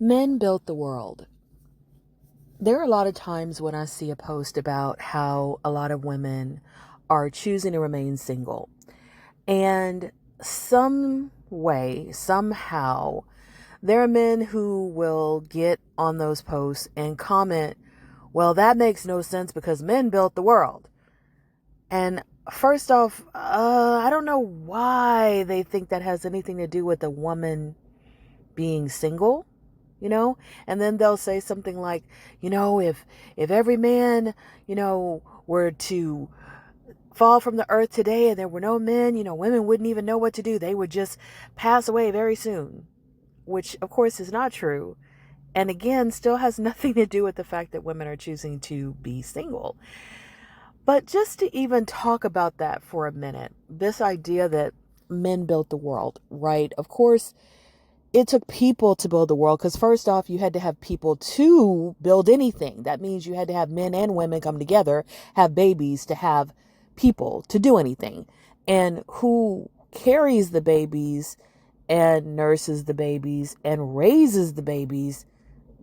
Men built the world. There are a lot of times when I see a post about how a lot of women are choosing to remain single. And some way, somehow, there are men who will get on those posts and comment, well, that makes no sense because men built the world. And first off, I don't know why they think that has anything to do with a woman being single. And then they'll say something like, if every man, were to fall from the earth today and there were no men, women wouldn't even know what to do. They would just pass away very soon, which of course is not true. And again, still has nothing to do with the fact that women are choosing to be single. But just to even talk about that for a minute, this idea that men built the world, right? Of course, it took people to build the world because first off, you had to have people to build anything. That means you had to have men and women come together, have babies to have people to do anything. And who carries the babies and nurses the babies and raises the babies?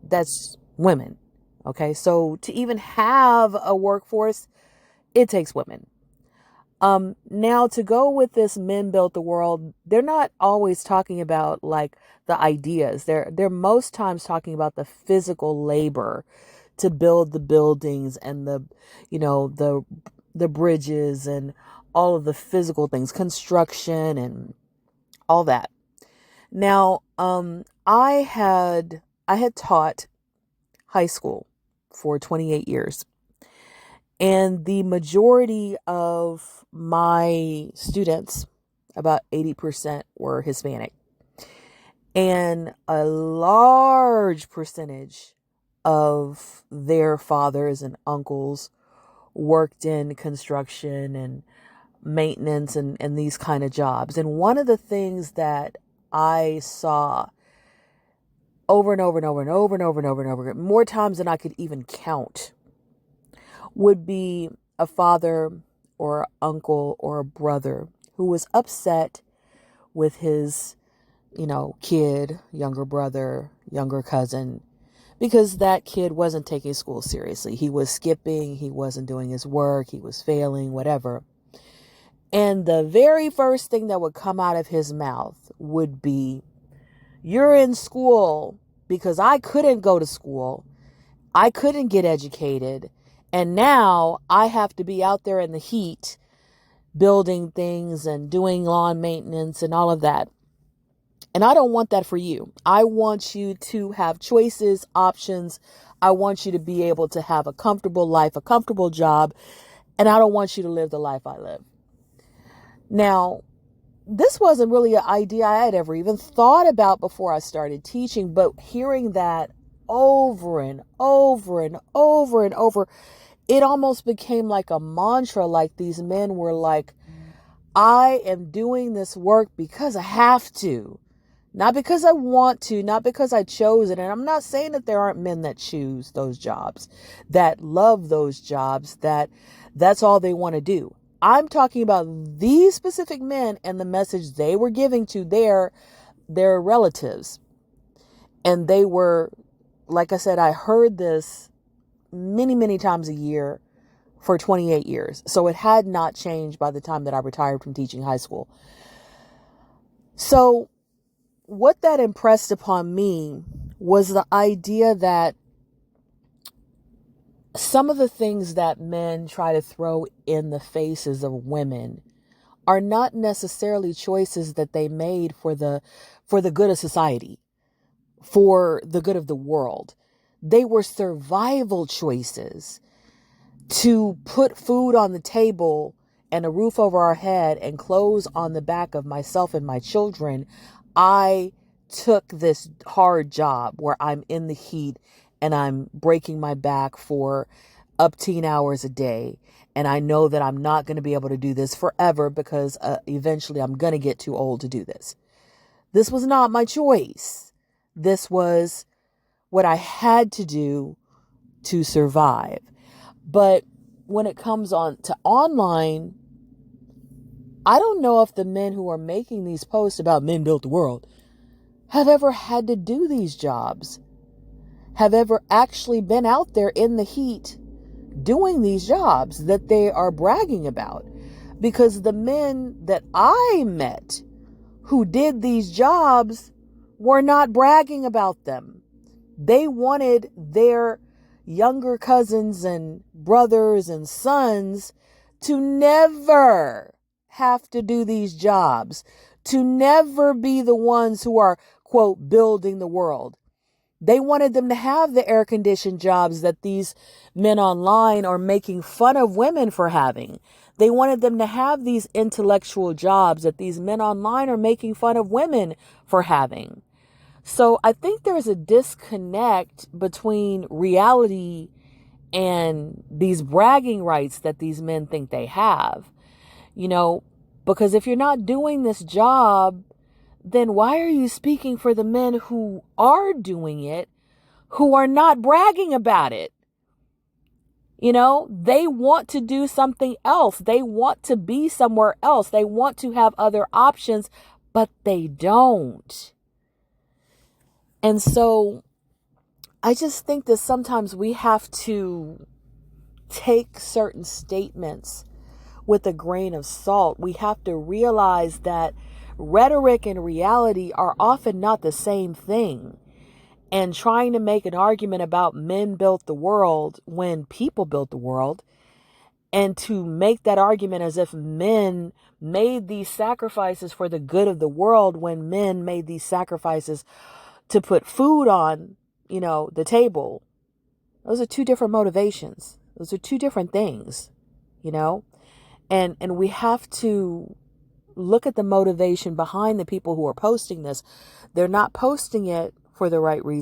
That's women. Okay, so to even have a workforce, it takes women. Now to go with this men built the world, they're not always talking about like the ideas. They're most times talking about the physical labor to build the buildings and the bridges and all of the physical things, construction and all that. Now, I had taught high school for 28 years. And the majority of my students, about 80%, were Hispanic. And a large percentage of their fathers and uncles worked in construction and maintenance and these kind of jobs. And one of the things that I saw over and over and over and over and over and over and over, more times than I could even count, would be a father or uncle or a brother who was upset with his, kid, younger brother, younger cousin, because that kid wasn't taking school seriously. He was skipping, he wasn't doing his work, he was failing, whatever. And the very first thing that would come out of his mouth would be, "You're in school because I couldn't go to school. I couldn't get educated. And now I have to be out there in the heat building things and doing lawn maintenance and all of that. And I don't want that for you. I want you to have choices, options. I want you to be able to have a comfortable life, a comfortable job. And I don't want you to live the life I live." Now, this wasn't really an idea I had ever even thought about before I started teaching, but hearing that over and over and over and over, it almost became like a mantra. Like these men were like, I am doing this work because I have to, not because I want to, not because I chose it. And I'm not saying that there aren't men that choose those jobs, that love those jobs, that's all they want to do. I'm talking about these specific men and the message they were giving to their relatives. And they were, like I said, I heard this many, many times a year for 28 years. So it had not changed by the time that I retired from teaching high school. So what that impressed upon me was the idea that some of the things that men try to throw in the faces of women are not necessarily choices that they made for the good of society, for the good of the world. They were survival choices to put food on the table and a roof over our head and clothes on the back of myself and my children. I took this hard job where I'm in the heat and I'm breaking my back for up 10 hours a day. And I know that I'm not going to be able to do this forever because eventually I'm going to get too old to do this. This was not my choice. This was what I had to do to survive. But when it comes on to online, I don't know if the men who are making these posts about men built the world have ever had to do these jobs. have ever actually been out there in the heat doing these jobs that they are bragging about. Because the men that I met who did these jobs were not bragging about them. They wanted their younger cousins and brothers and sons to never have to do these jobs, to never be the ones who are, quote, building the world. They wanted them to have the air-conditioned jobs that these men online are making fun of women for having. They wanted them to have these intellectual jobs that these men online are making fun of women for having. So I think there's a disconnect between reality and these bragging rights that these men think they have. Because if you're not doing this job, then why are you speaking for the men who are doing it, who are not bragging about it? They want to do something else. They want to be somewhere else. They want to have other options, but they don't. And so I just think that sometimes we have to take certain statements with a grain of salt. We have to realize that rhetoric and reality are often not the same thing. And trying to make an argument about men built the world when people built the world, and to make that argument as if men made these sacrifices for the good of the world when men made these sacrifices to put food on, the table. Those are two different motivations. Those are two different things, and we have to look at the motivation behind the people who are posting this. They're not posting it for the right reason.